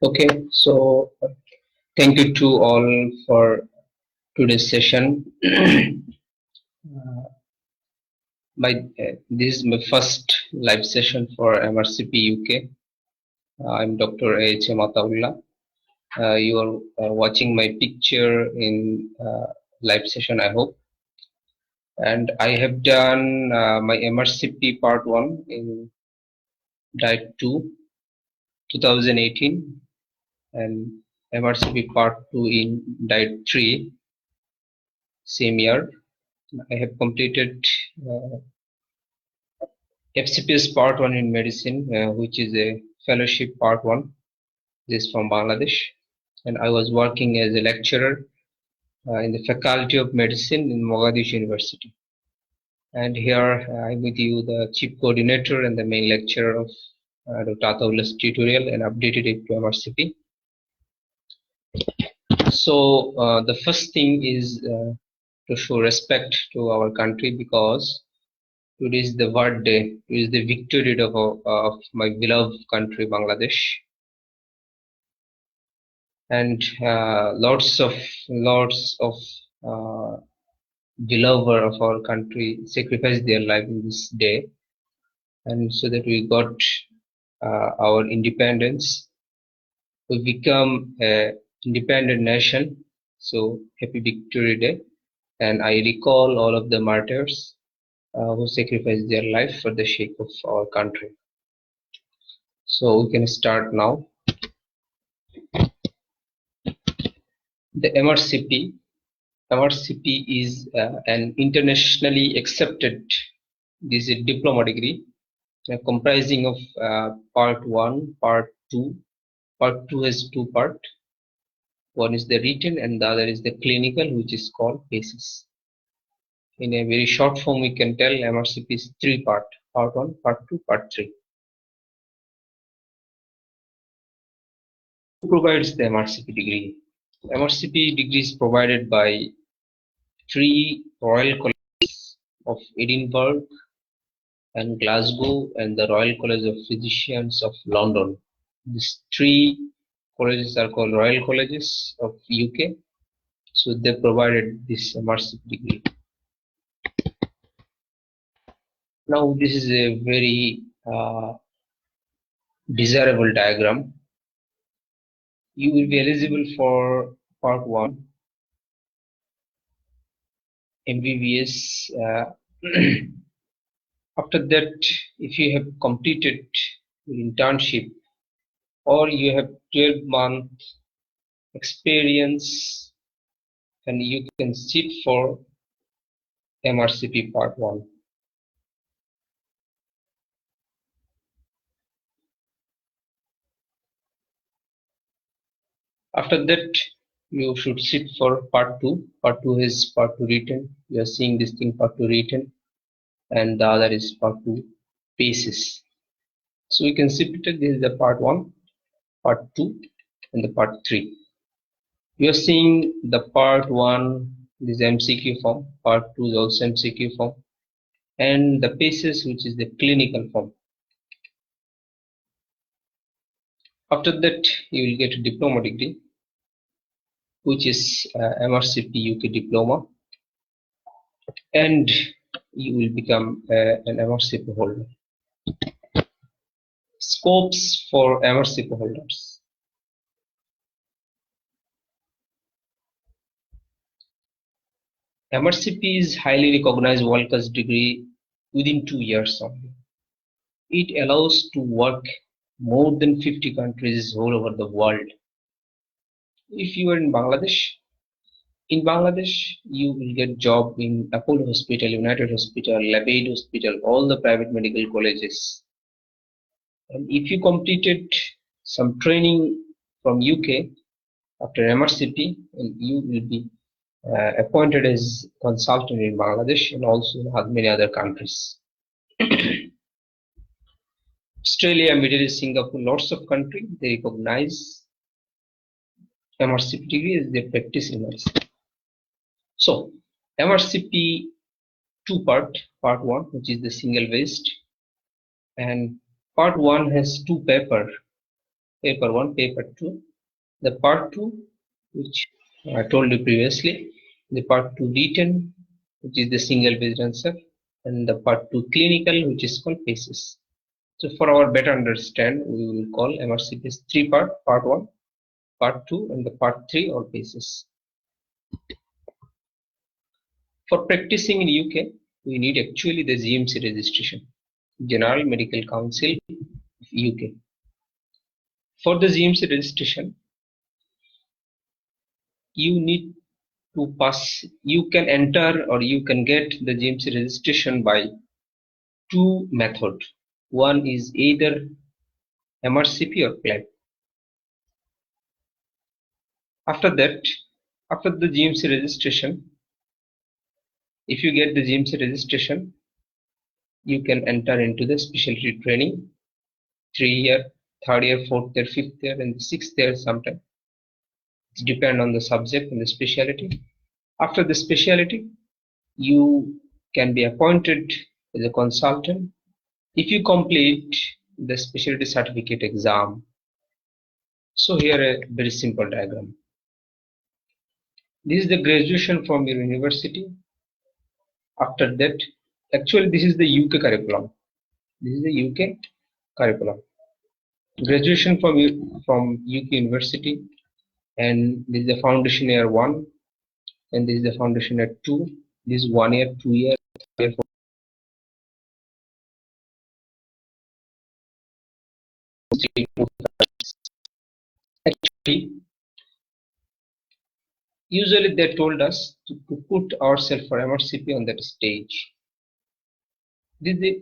Okay, so thank you to all for today's session. This is my first live session for MRCP UK. I'm Dr. H.M. Ataullah. You are watching my picture in live session, I hope. And I have done my MRCP part 1 in Diet 2, 2018, and MRCP part 2 in Diet 3, same year. I have completed FCPS part 1 in medicine, which is a fellowship part 1. This is from Bangladesh, and I was working as a lecturer in the Faculty of Medicine in Mogadishu University. And here I'm with you, the chief coordinator and the main lecturer of Dr. Ataullah's tutorial, and updated it to MRCP. So the first thing is to show respect to our country, because today is the World Day. It is the victory day of my beloved country, Bangladesh. And lots of beloved of our country sacrificed their life in this day, and so that we got our independence. We become an independent nation. So happy Victory Day, and I recall all of the martyrs who sacrificed their life for the sake of our country. So we can start now. The MRCP is an internationally accepted diploma degree comprising of part 1, part 2. Part 2 has 2 parts. One is the written and the other is the clinical, which is called Pastest. In a very short form, we can tell MRCP is 3 parts: part 1, part 2, part 3. Who provides the MRCP degree? MRCP degree is provided by 3 Royal Colleges of Edinburgh and Glasgow and the Royal College of Physicians of London. These 3 colleges are called Royal Colleges of UK. So they provided this MRCP degree. Now this is a very desirable diagram. You will be eligible for part 1 MBBS. After that, if you have completed your internship or you have 12-month experience, and you can sit for MRCP part 1. After that, you should sit for part 2. Part 2 is part 2 written. You are seeing this thing part 2 written, and the other is part 2 basis. So we can separate this is the part 1, part 2, and the part 3. You are seeing the part 1, this MCQ form, part 2 is also MCQ form, and the basis, which is the clinical form. After that, you will get a diploma degree, which is MRCP UK diploma, and you will become an MRCP holder. Scopes for MRCP holders. MRCP is highly recognized world-class degree within 2 years only. It allows to work more than 50 countries all over the world. If you are in Bangladesh, you will get job in Apollo Hospital, United Hospital, Labade Hospital, all the private medical colleges. And if you completed some training from UK after MRCP, and you will be appointed as consultant in Bangladesh and also in many other countries. Australia, Middle East, Singapore, lots of countries, they recognize MRCP degree as they practice in MRCP. So MRCP part 1, which is the single based, and part 1 has 2 paper 1, paper 2. The part 2, which I told you previously, the part 2 written, which is the single based answer, and the part 2 clinical, which is called PACES. So for our better understand, we will call MRCP as 3 part 1, part 2, and the part 3 or PACES. For practicing in UK, we need actually the GMC registration, General Medical Council of UK. For the GMC registration, you need to pass, you can enter or you can get the GMC registration by 2 methods. One is either MRCP or PLAB. After that, after the GMC registration, if you get the GMC registration, you can enter into the specialty training, 3-year, 3rd year, 4th year, 5th year, and 6th year sometime. It depends on the subject and the specialty. After the specialty, you can be appointed as a consultant if you complete the specialty certificate exam. So here a very simple diagram. This is the graduation from your university. After that, actually this is the UK curriculum. This is the UK curriculum. Graduation from UK university, and this is the foundation year 1, and this is the foundation year 2. This is 1 year, 2 year, 3 year, 4 year. Actually, usually they told us to put ourselves for MRCP on that stage. This is the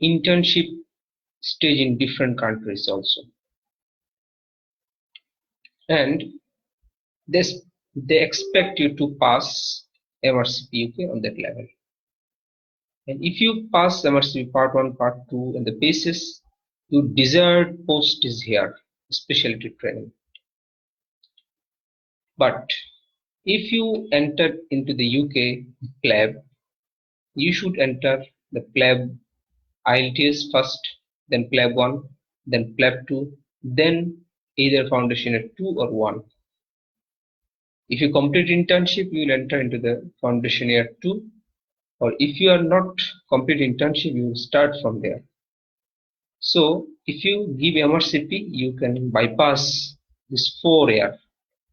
internship stage in different countries also, and they expect you to pass MRCP UK on that level. And if you pass MRCP part 1, part 2, and the basis, your desired post is here, specialty training. But if you enter into the UK PLAB, you should enter the PLAB IELTS first, then PLAB 1, then PLAB 2, then either foundation year 2 or 1. If you complete internship, you will enter into the foundation year 2, or if you are not complete internship, you will start from there. So if you give MRCP, you can bypass this 4 year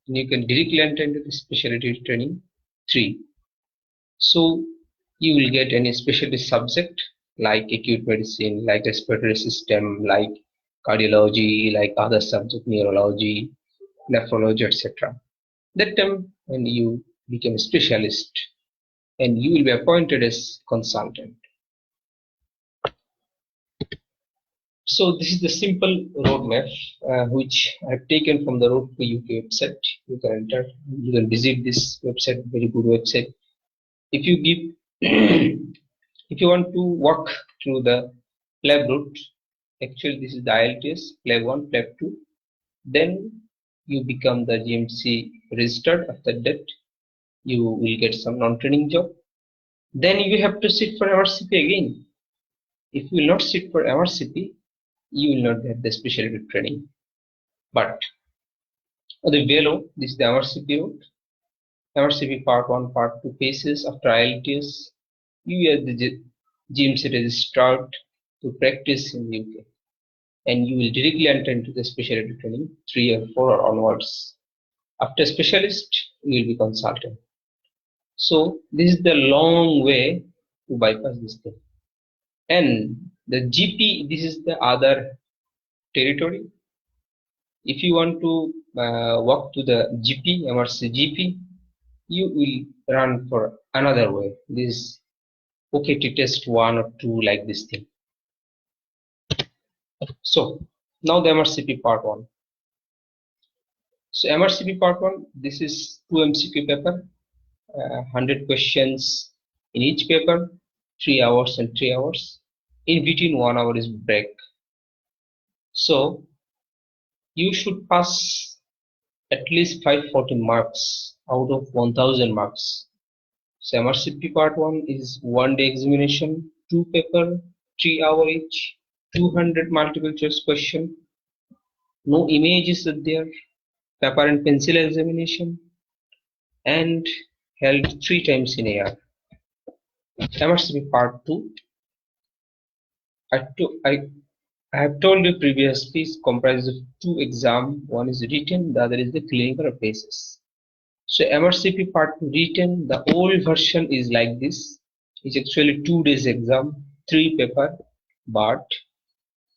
and you can directly enter into the specialty training 3. So you will get any specialty subject like acute medicine, like respiratory system, like cardiology, like other subject, neurology, nephrology, etc. That time when you become a specialist and you will be appointed as consultant. So this is the simple roadmap which I have taken from the Road to UK website. You can enter, you can visit this website, very good website. If you give, if you want to walk through the PLAB route, actually this is the IELTS, PLAB 1, PLAB 2, then you become the GMC registered. After that, you will get some non-training job. Then you have to sit for MRCP again. If you will not sit for MRCP, you will not get the specialty training. But the below, this is the MRCP route. MRCP part 1, part 2 phases. After IELTS, you have the GMC registered to practice in the UK. And you will directly enter into the specialty training 3 or 4 or onwards. After specialist, you will be consultant. So this is the long way to bypass this thing. And the GP, this is the other territory. If you want to walk to the GP, MRC GP, you will run for another way. This OKT test 1 or 2, like this thing. So now the MRCP part 1. So MRCP part 1, this is 2 MCQ paper, 100 questions in each paper, 3 hours and 3 hours. In between 1 hour is break. So you should pass at least 514 marks out of 1000 marks. So MRCP part 1 is 1 day examination, 2 paper, 3 hour each, 200 multiple choice question. No images are there. Paper and pencil examination, and held 3 times in a year. MRCP part 2. I have told you previously, it comprises of 2 exams. One is written, the other is the clinical phases. So MRCP part 2 written, the old version is like this. It's actually 2 days exam, 3 paper, but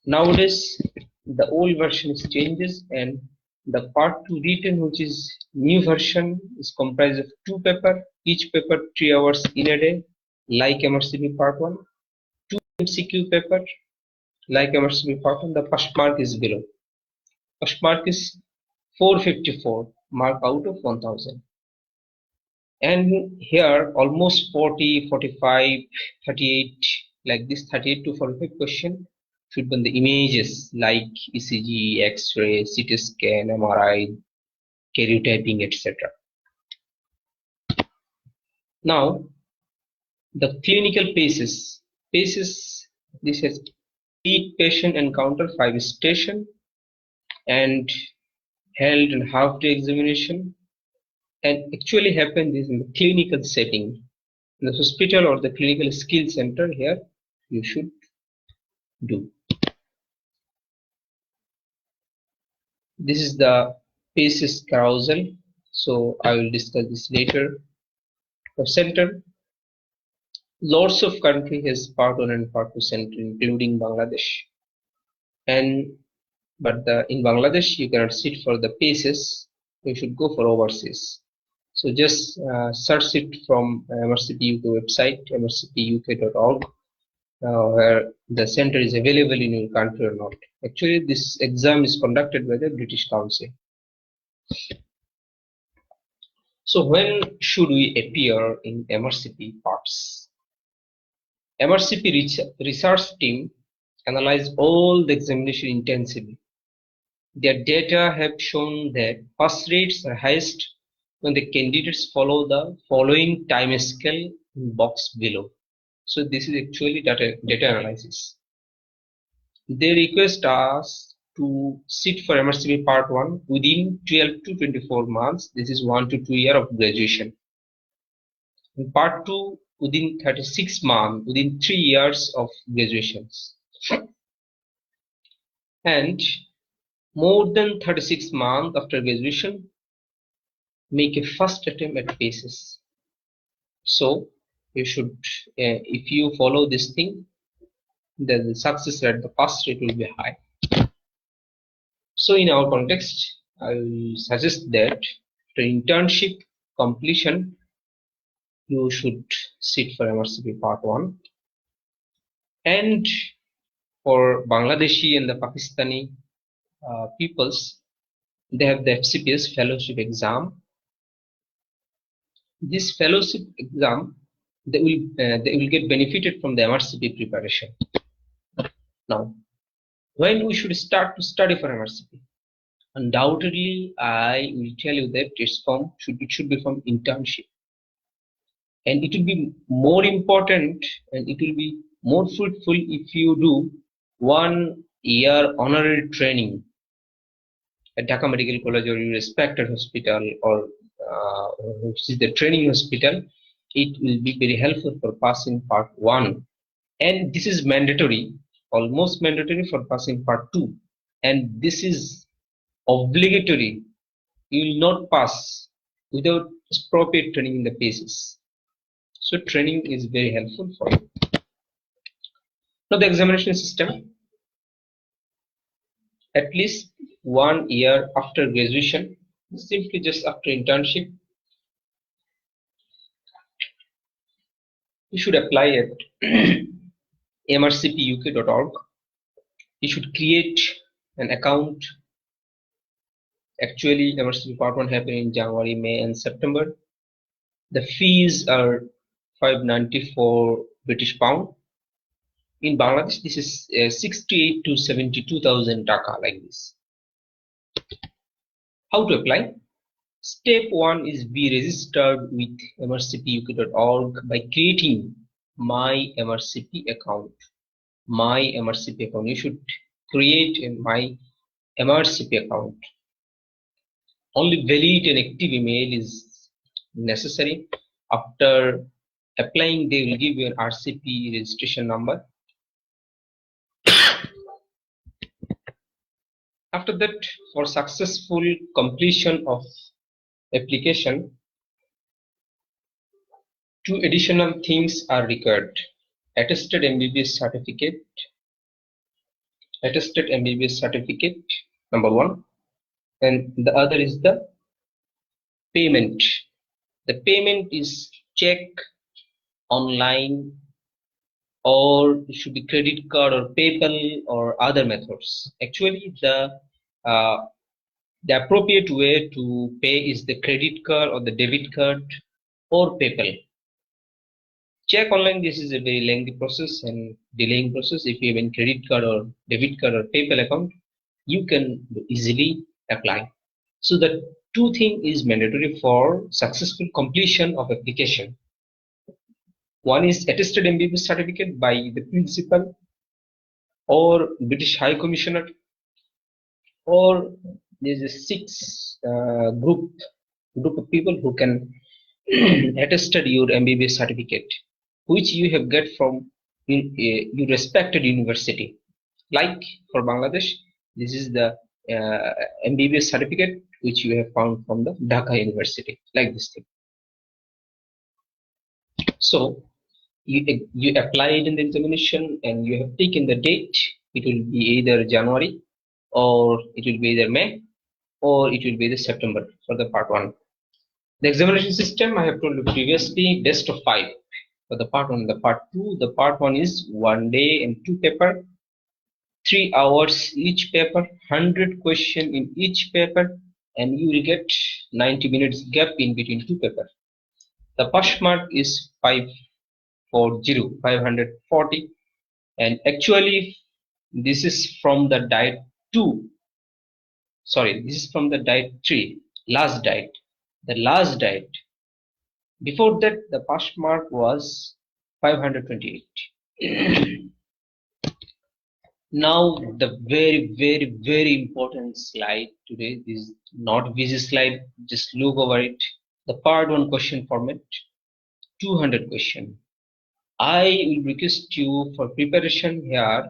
nowadays the old version is changes, and the part 2 written, which is new version, is comprised of 2 paper, each paper 3 hours in a day, like MRCP part 1, 2 MCQ paper, like MRCP part 1. The first mark is below. First mark is 454 mark out of 1000. And here almost 40, 45, 38, like this 38 to 45 question should be on the images like ECG, X-ray, CT scan, MRI, karyotyping, etc. Now, the clinical phases. This has 8 patient encounter, 5 station, and held and half-day examination. And actually happened this in the clinical setting. In the hospital or the clinical skill center, here you should do. This is the Pastest carousel, so I will discuss this later. The center, lots of country has part 1 and part 2 center, including Bangladesh. But in Bangladesh you cannot sit for the Pastest. You should go for overseas. So just search it from MRCP UK website, mrcpuk.org. Where the center is available in your country or not. Actually, this exam is conducted by the British Council. So when should we appear in MRCP parts? MRCP research team analyzed all the examination intensively. Their data have shown that pass rates are highest when the candidates follow the following time scale in box below. So this is actually data analysis. They request us to sit for MRCP part 1 within 12 to 24 months. This is 1 to 2 years of graduation. In part 2, within 36 months, within 3 years of graduations, and more than 36 months after graduation, make a first attempt at Pastest. So you should, if you follow this thing, the success rate, the pass rate will be high. So in our context, I will suggest that the internship completion, you should sit for MRCP part 1. And for Bangladeshi and the Pakistani peoples, they have the FCPS fellowship exam. This fellowship exam, they will get benefited from the MRCP preparation. Now, when we should start to study for MRCP? Undoubtedly, I will tell you that it should be from internship, and it will be more important and it will be more fruitful if you do 1 year honorary training at Dhaka Medical College or your respected hospital, or which is the training hospital. It will be very helpful for passing part 1, and this is mandatory, almost mandatory for passing part 2, and this is obligatory. You will not pass without appropriate training in the basis. So training is very helpful for you. Now the examination system, at least 1 year after graduation, simply just after internship, you should apply at mrcpuk.org. You should create an account. Actually, MRCP part 1 happened in January, May and September. The fees are 594 British pound. In Bangladesh, this is 68 to 72,000 taka, like this. How to apply? Step 1 is be registered with mrcpuk.org by creating my MRCP account. My MRCP account. You should create my MRCP account. Only valid and active email is necessary. After applying, they will give you an RCP registration number. After that, for successful completion of application, 2 additional things are required. Attested MBBS certificate. Attested MBBS certificate, number 1. And the other is the payment. The payment is check, online, or it should be credit card or PayPal or other methods. Actually, the appropriate way to pay is the credit card or the debit card or PayPal. Check online, this is a very lengthy process and delaying process. If you have a credit card or debit card or PayPal account, you can easily apply. So the 2 things is mandatory for successful completion of application. One is attested MBBS certificate by the principal or British High Commissioner, or there is a 6 group of people who can attested your MBBS certificate, which you have get from your respected university. Like for Bangladesh, this is the MBBS certificate which you have found from the Dhaka University, like this thing. So you applied in the examination and you have taken the date. It will be either January, or it will be either May, or it will be the September for the part 1. The examination system, I have told you previously, best of 5 for the part 1. The part 2, the part 1 is 1 day and 2 paper, 3 hours each paper, 100 question in each paper, and you will get 90 minutes gap in between 2 papers. The pass mark is 540, and actually this is from the diet 2. Sorry, this is from the diet 3, last diet. The last diet. Before that, the pass mark was 528. Now the very important slide today is not busy slide. Just look over it. The part 1 question format, 200 question. I will request you for preparation here.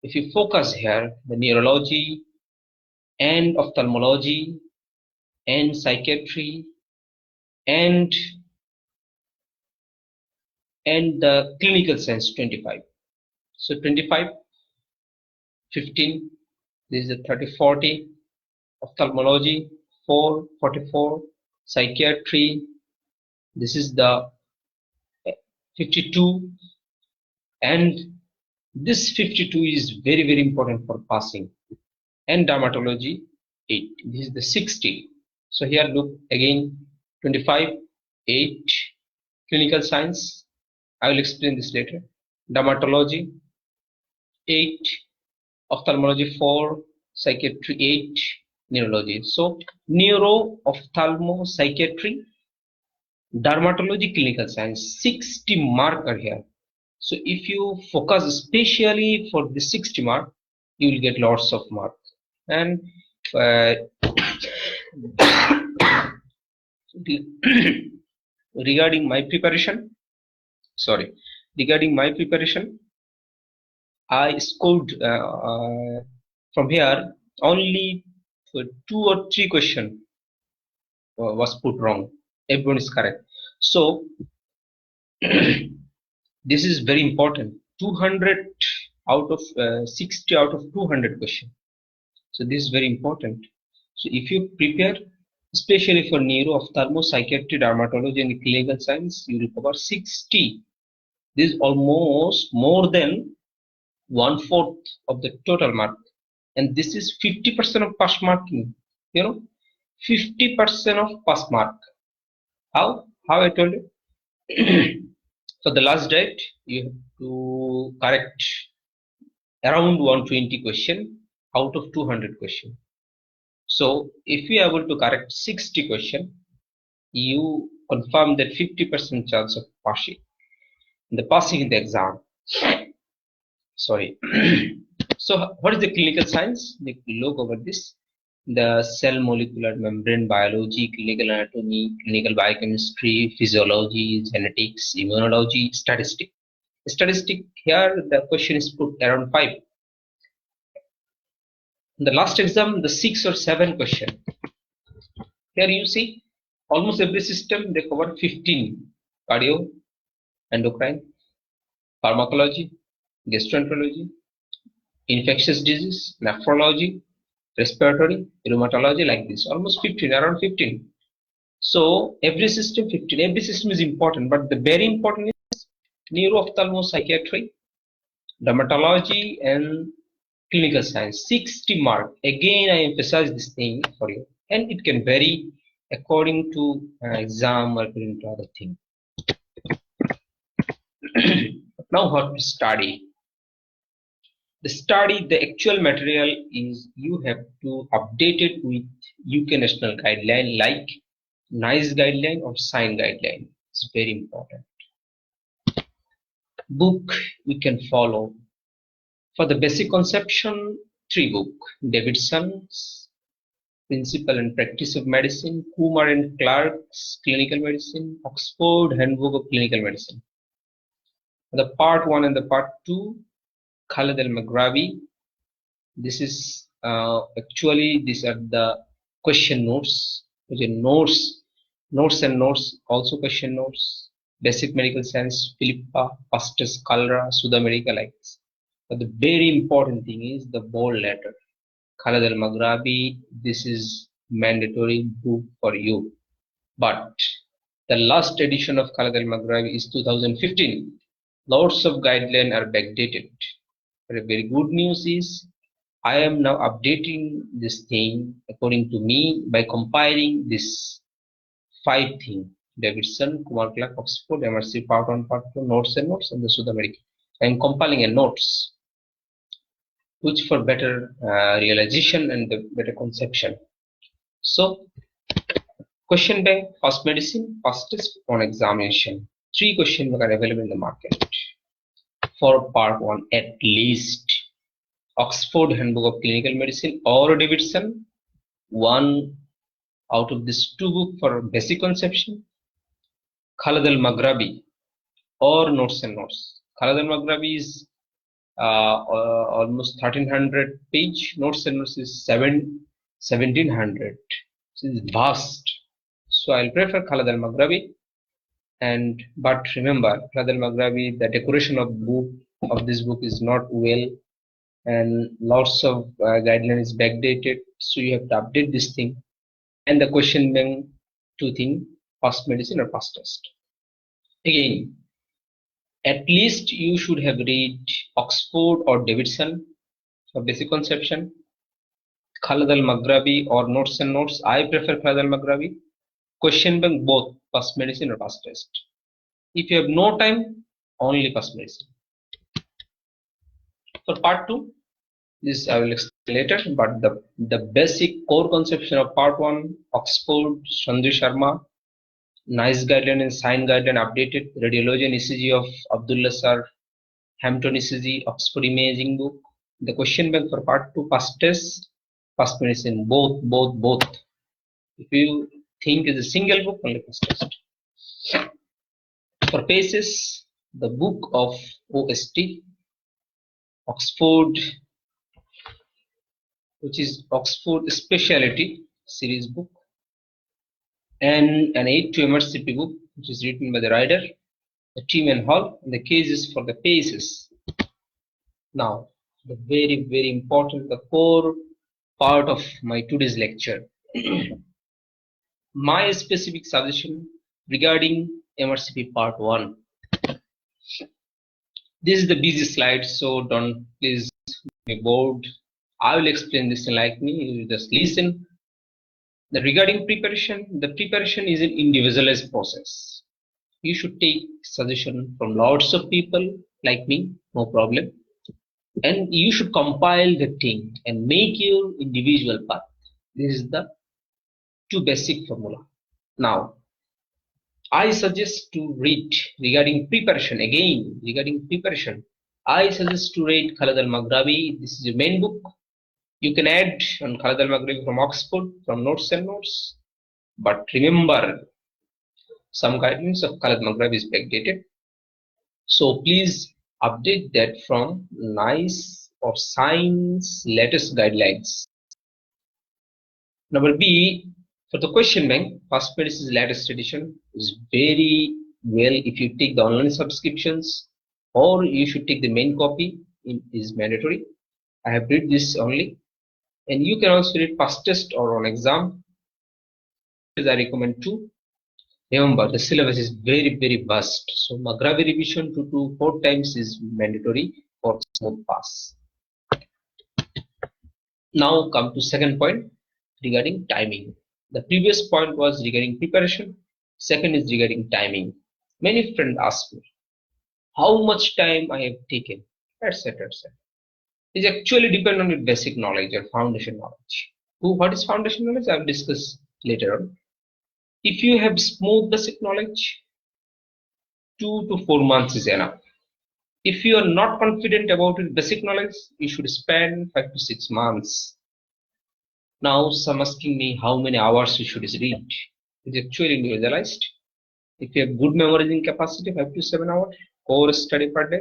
If you focus here, the neurology and ophthalmology and psychiatry and the clinical science 25. So 25, 15, this is a 30, 40, ophthalmology 4, 44, psychiatry, this is the 52, and this 52 is very, very important for passing, and dermatology 8, this is the 60. So here look again, 25, 8, clinical science, I will explain this later, dermatology 8, ophthalmology 4, psychiatry 8, neurology. So neuro, ophthalmo, psychiatry, dermatology, clinical science, 60 mark are here. So if you focus especially for the 60 mark, you will get lots of mark. And regarding my preparation, I scored from here only 2 or 3 questions was put wrong. Everyone is correct. So this is very important. 200 out of 60 out of 200 questions. So this is very important. So if you prepare, especially for neuro, ophthalmo, psychiatry, dermatology, and clinical science, you will cover 60. This is almost more than 1/4 of the total mark, and this is 50% of pass marking. 50% of pass mark. How I told you. So the last date you have to correct around 120 question out of 200 question. So if you are able to correct 60 question, you confirm that 50% chance of passing in the exam. Sorry. So what is the clinical science? We look over this. The cell molecular membrane biology, clinical anatomy, clinical biochemistry, physiology, genetics, immunology, statistic. Statistic, here the question is put around 5. In the last exam, the 6 or 7 question. Here you see almost every system they cover 15. Cardio, endocrine, pharmacology, gastroenterology, infectious disease, nephrology, respiratory, rheumatology, like this. Almost 15, around 15. So every system 15. Every system is important, but the very important is neuro, ophthalmo, psychiatry, dermatology, and clinical science. 60 mark. Again, I emphasize this thing for you, and it can vary according to exam or according to other thing. Now, how to study? The actual material is you have to update it with UK national guideline like NICE guideline or SIGN guideline. It's very important. Book we can follow. For the basic conception, 3 book. Davidson's Principle and Practice of Medicine, Kumar and Clark's Clinical Medicine, Oxford Handbook of Clinical Medicine. The part 1 and the part 2, Khaled Magraby. This is actually these are the question notes. Notes and notes, also question notes. Basic medical science, Philippa, Pastest, Kalra, Sudamerica, like this. But the very important thing is the bold letter. Khaled Magraby, this is mandatory book for you. But the last edition of Khaled Magraby is 2015. Lots of guidelines are backdated. But a very good news is I am now updating this thing according to me by compiling this 5 things. Davidson, Kumar Clark, Oxford, MRCP, part 1, part 2, notes and the Sudamerica. I am compiling a notes which for better realization and the better conception. So, question bank, first medicine, Pastest, on examination. 3 questions are available in the market. For part 1, at least Oxford Handbook of Clinical Medicine or Davidson, 1 out of these 2 books for basic conception. Khaled Magraby, or notes and notes. Khaled Magraby is almost 1300 page. Notes and notes is 1700. So it's vast. So I'll prefer Khaled Magraby. And but remember, Khaled Magraby, the decoration of this book is not well, and lots of guidelines backdated. So you have to update this thing. And the question bank, two things: past medicine or past test. Again, at least you should have read Oxford or Davidson for basic conception, Khaled Magraby or notes and notes. I prefer Khaled Magraby. Question bank both past medicine or past test. If you have no time, only past medicine. For part 2, this I will explain later, but the basic core conception of part 1, Oxford, Sandhu Sharma, nice guideline and sign guideline updated, radiology and ECG of Abdullah Sir, Hampton ECG, Oxford imaging book. The question bank for part 2, past test, past medicine, both. If you think it's a single book, only past test. For paces, the book of OST, Oxford, which is Oxford Specialty series book, and an aid to MRCP book, which is written by the writer, the team and Hall, and the cases for the paces. Now, the very important, the core part of my today's lecture. My specific suggestion regarding MRCP part 1. This is the busy slide, so don't please be bored. I will explain this like me, you just listen. Regarding preparation, the preparation is an individualized process. You should take suggestion from lots of people like me, no problem. And you should compile the thing and make your individual path. This is the two basic formula. Now, I suggest to read regarding preparation. Again, regarding preparation, I suggest to read Khaled Magraby. This is the main book. You can add on Khaled Magraby from Oxford, from notes and notes. But remember, some guidelines of Khaled Magraby is backdated. So please update that from NICE or Science latest guidelines. Number B, for the question bank, Passmedicine's latest edition is very well if you take the online subscriptions, or you should take the main copy, is mandatory. I have read this only. And you can also read Pastest or onexam. I recommend too. Remember, the syllabus is very vast. So Magraby revision 2 to 4 times is mandatory for smooth pass. Now come to second point regarding timing. The previous point was regarding preparation. Second is regarding timing. Many friends ask me how much time I have taken, etc. It actually depends on your basic knowledge or foundation knowledge. What is foundation knowledge? I will discuss later on. If you have smooth basic knowledge, 2 to 4 months is enough. If you are not confident about your basic knowledge, you should spend 5 to 6 months. Now some asking me how many hours you should read. It's actually individualized. If you have good memorizing capacity, 5 to 7 hours, core study per day.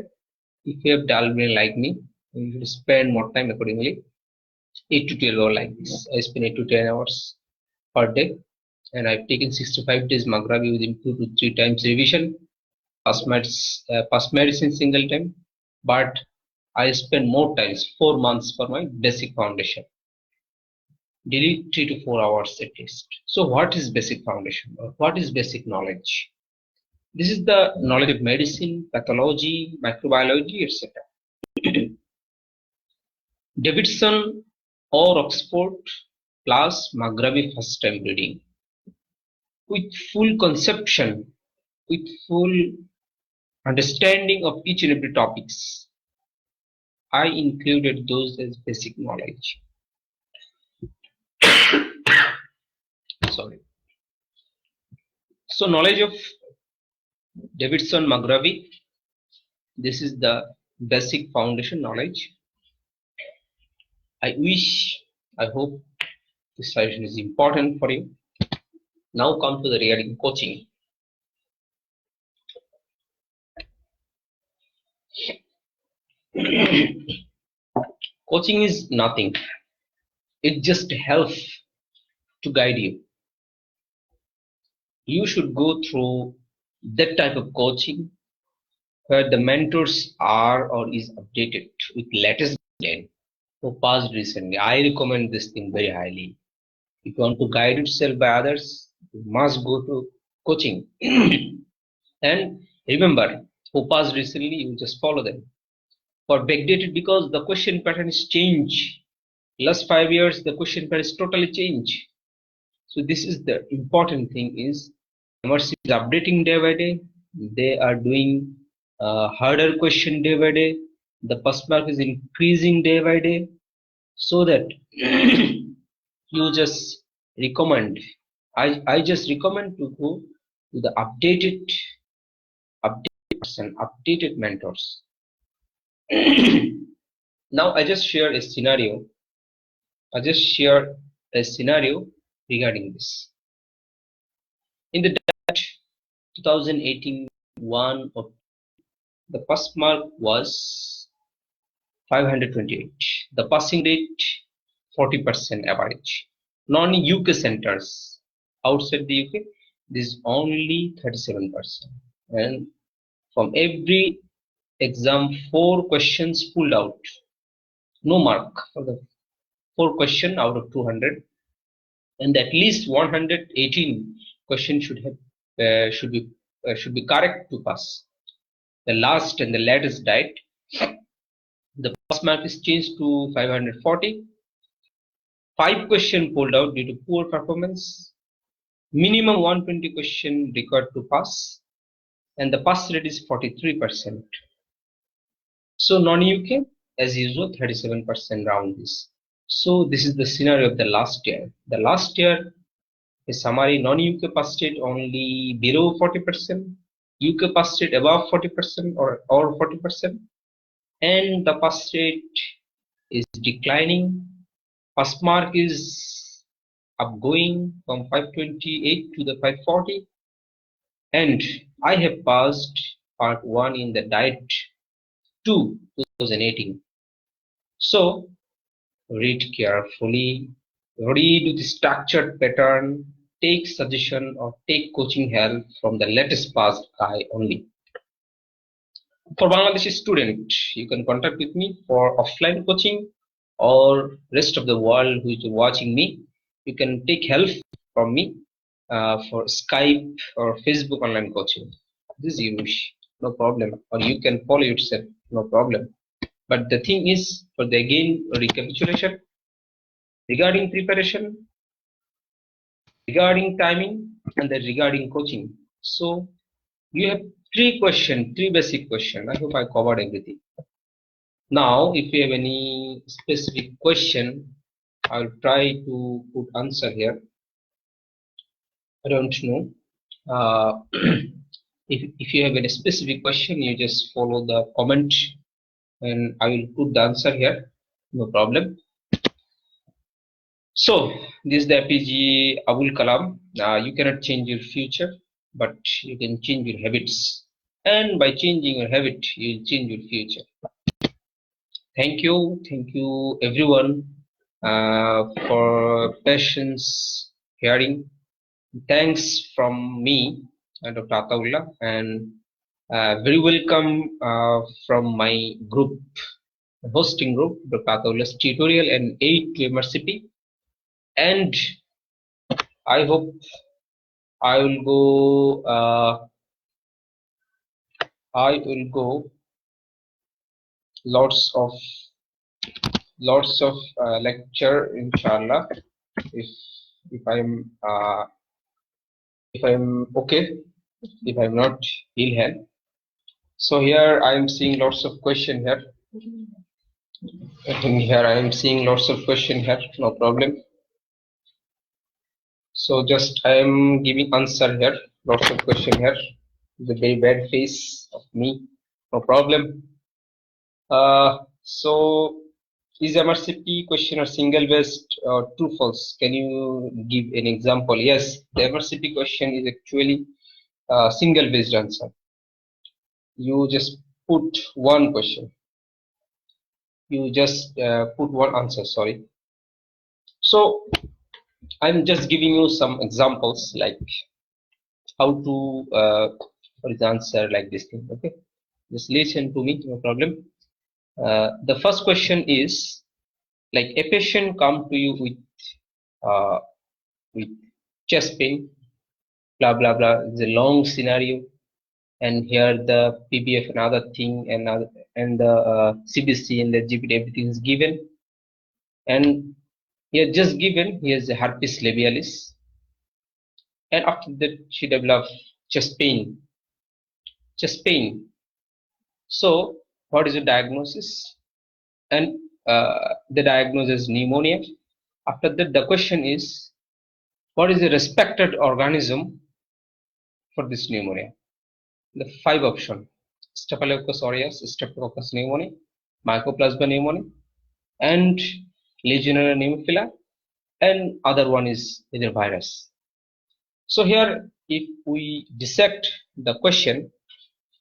If you have dull brain like me, you should spend more time accordingly. 8 to 12 hours like this. I spend 8 to 10 hours per day. And I've taken 65 days Magraby within 2 to 3 times revision. Past medicine single time. But I spend more times, 4 months for my basic foundation. Daily 3 to 4 hours at least. So what is basic foundation? Or what is basic knowledge? This is the knowledge of medicine, pathology, microbiology, etc. Davidson or Oxford plus Magraby first time reading. With full conception, with full understanding of each and every topics. I included those as basic knowledge. Sorry. So knowledge of Davidson Magraby. This is the basic foundation knowledge. I hope this session is important for you. Now come to the regarding coaching. Coaching is nothing. It just helps to guide you. You should go through that type of coaching where the mentors are or is updated with latest guideline who passed recently. I recommend this thing very highly. If you want to guide yourself by others, you must go to coaching. And remember, who passed recently, you just follow them. For backdated, because the question pattern is change. Last 5 years, the question pattern is totally change. So this is the important thing is MRCP is updating day by day. They are doing harder question day by day. The pass mark is increasing day by day, so that you just recommend. I just recommend to go to the updated and updated mentors. Now I just share a scenario. Regarding this. In the 2018 one of the pass mark was 528. The passing rate 40% average. Non-UK centers outside the UK, this is only 37%. And from every exam, 4 questions pulled out. No mark for the 4 question out of 200, and at least 118 questions should be correct to pass. The last and the latest diet, the pass mark is changed to 540. 5 questions pulled out due to poor performance. Minimum 120 question required to pass, and the pass rate is 43%. So non-UK, as usual, 37% round this. So this is the scenario of the last year. The last year, a summary non-UK pass rate only below 40%, UK pass rate above 40% or 40%, and the pass rate is declining. Pass mark is upgoing from 528 to the 540, and I have passed part 1 in the diet 2 2018. So read carefully, read with structured pattern, take suggestion or take coaching help from the latest passed guy only. For Bangladeshi student, you can contact with me for offline coaching, or rest of the world who is watching me, you can take help from me for Skype or Facebook online coaching. This is you wish, no problem, or you can follow yourself, no problem. But the thing is, for the again recapitulation regarding preparation, regarding timing, and then regarding coaching. So you have 3 basic questions. I hope I covered everything. Now, if you have any specific question, I'll try to put answer here. I don't know. If you have any specific question, you just follow the comment and I will put the answer here. No problem. So this is the APG Abul Kalam. You cannot change your future, but you can change your habits. And by changing your habit, you will change your future. Thank you everyone for patience hearing. Thanks from me, Dr. Ataullah, and very welcome from my group, hosting group, Dr. Ataullah's tutorial and aid to MRCP. And I hope I will go lots of lecture, inshallah, if I'm okay, if I'm not ill health. So here I am seeing lots of question here. Here I am seeing lots of question here, no problem. So just I am giving answer here, lots of question here. The very bad face of me, no problem. So is MRCP question or single based or true false? Can you give an example? Yes, the MRCP question is actually single based answer. You just put one question. you just put one answer, sorry. So I'm just giving you some examples like how to what is the answer like this thing. Okay, just listen to me, no problem. The first question is like a patient come to you uh, with chest pain, blah blah blah. It's a long scenario, and here the PBF and other thing and the CBC and the GPT everything is given, and he has just given he has a herpes labialis, and after that she developed chest pain. Chest pain. So what is the diagnosis? And the diagnosis is pneumonia. After that, the question is, what is the respected organism for this pneumonia? The 5 option: Staphylococcus aureus, Streptococcus pneumoniae, Mycoplasma pneumoniae, and Legionella pneumophila, and other one is either virus. So here, if we dissect the question,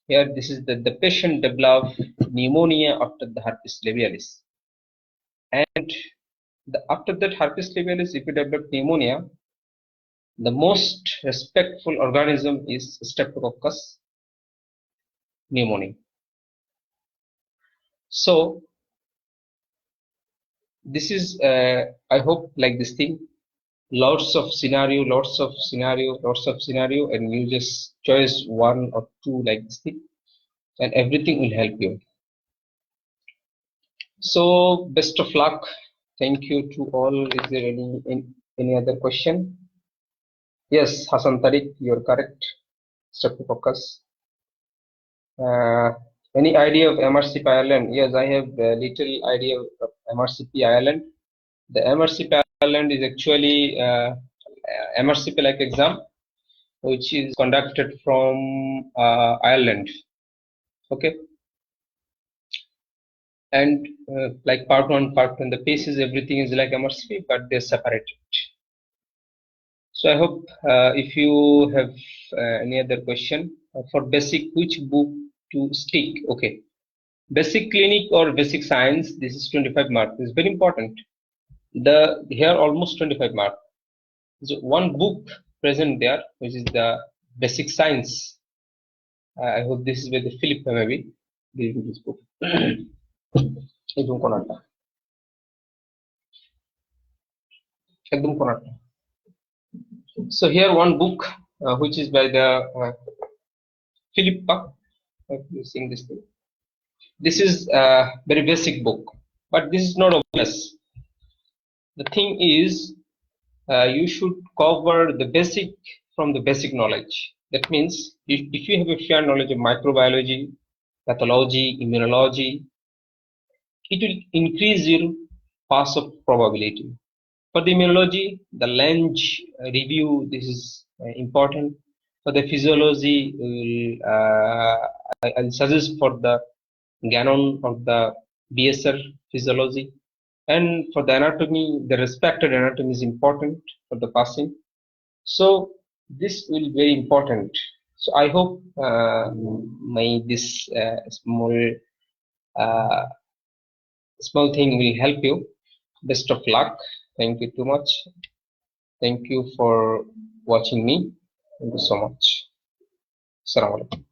here this is the patient developed pneumonia after the herpes labialis, and after that herpes labialis, if you develop pneumonia, the most respectful organism is Streptococcus pneumoniae. So this is I hope like this thing, lots of scenario, and you just choose one or two like this thing, and everything will help you. So best of luck. Thank you to all. Is there any other question? Yes, Hassan Tariq, you're correct. Streptococcus. Any idea of MRCP Ireland? Yes, I have a little idea of MRCP Ireland. The MRCP Ireland is actually MRCP like exam, which is conducted from Ireland. Okay. And like part 1, the pieces, everything is like MRCP, but they're separated. So I hope if you have any other question for basic, which book to stick? Okay, basic clinic or basic science, this is 25 mark. This is very important. Here almost 25 mark. So one book present there, which is the basic science. I hope this is where the Philip maybe giving this book. So here one book which is by the Philippa. You're seeing this thing. This is a very basic book, but this is not obvious. The thing is, you should cover the basic from the basic knowledge. That means if you have a fair knowledge of microbiology, pathology, immunology, it will increase your pass of probability. For the immunology, the Lange review, this is important. For the physiology, I'll suggest for the Gannon of the BSR physiology. And for the anatomy, the respected anatomy is important for the passing. So this will be very important. So I hope this small thing will help you. Best of luck. Thank you too much. Thank you for watching me. Thank you so much. Assalamu alaikum.